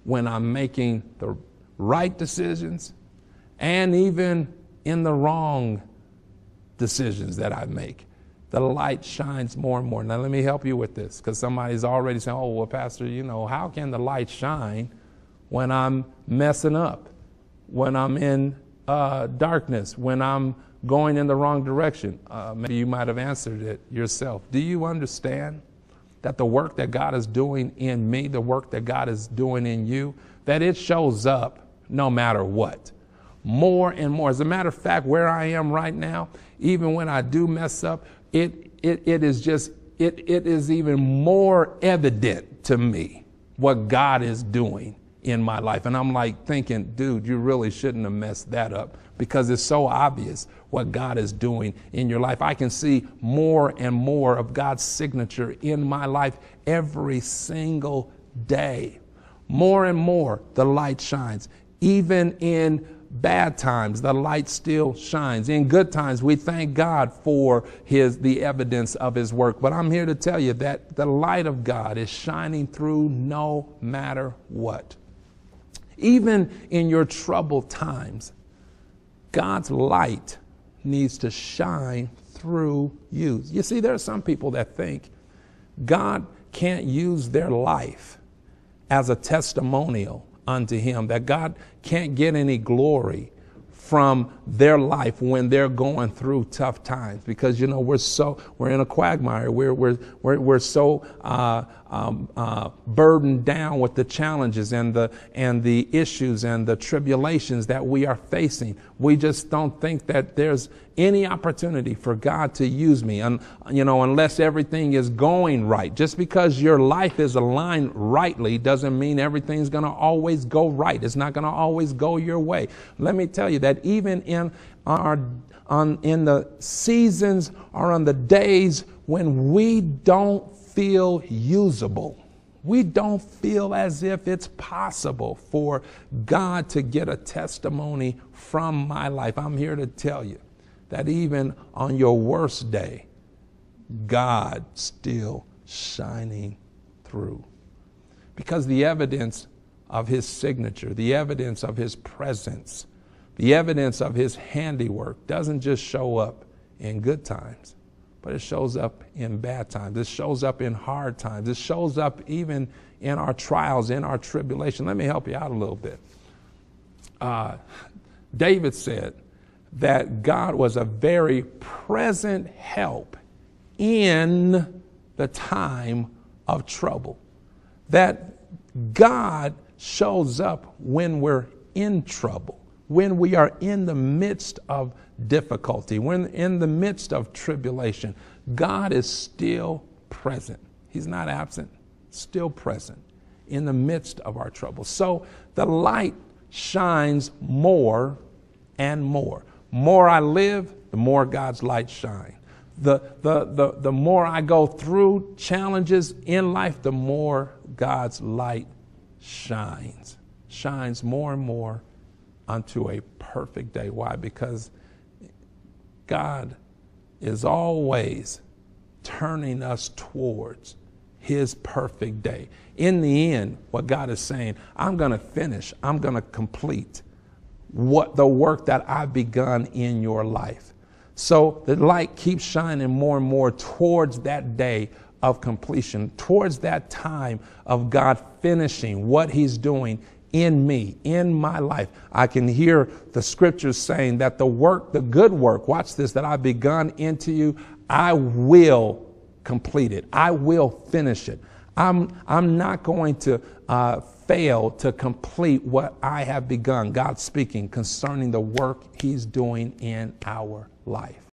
when I'm making the right decisions and even in the wrong decisions that I make. The light shines more and more. Now, let me help you with this, because somebody's already saying, oh, well, Pastor, how can the light shine when I'm messing up, when I'm in darkness, when I'm going in the wrong direction? Maybe you might have answered it yourself. Do you understand that the work that God is doing in me, the work that God is doing in you, that it shows up no matter what? More and more. As a matter of fact, where I am right now, even when I do mess up, it is even more evident to me what God is doing in my life. And I'm like thinking, dude, you really shouldn't have messed that up, because it's so obvious what God is doing in your life. I can see more and more of God's signature in my life every single day. More and more, the light shines. Even in bad times, the light still shines. In good times, we thank God for the evidence of his work. But I'm here to tell you that the light of God is shining through no matter what. Even in your troubled times, God's light needs to shine through you. You see, there are some people that think God can't use their life as a testimonial unto him, that God can't get any glory from their life when they're going through tough times, because we're in a quagmire. We're so burdened down with the challenges and the issues and the tribulations that we are facing. We just don't think that there's any opportunity for God to use me, unless everything is going right. Just because your life is aligned rightly doesn't mean everything's going to always go right. It's not going to always go your way. Let me tell you that even in the seasons or on the days when we don't feel usable, we don't feel as if it's possible for God to get a testimony from my life, I'm here to tell you that even on your worst day, God still shining through. Because the evidence of his signature, the evidence of his presence, the evidence of his handiwork doesn't just show up in good times, but it shows up in bad times. It shows up in hard times. It shows up even in our trials, in our tribulation. Let me help you out a little bit. David said that God was a very present help in the time of trouble. That God shows up when we're in trouble, when we are in the midst of difficulty, when in the midst of tribulation. God is still present. He's not absent, still present in the midst of our trouble. So the light shines more and more. More I live, the more God's light shines. The more I go through challenges in life, the more God's light shines more and more unto a perfect day. Why? Because God is always turning us towards his perfect day. In the end, what God is saying, I'm going to finish, I'm going to complete the work that I've begun in your life. So the light keeps shining more and more towards that day of completion, towards that time of God finishing what he's doing in me, in my life. I can hear the scriptures saying that the good work, watch this, that I've begun into you, I will complete it. I will finish it. I'm not going to fail to complete what I have begun. God speaking concerning the work he's doing in our life.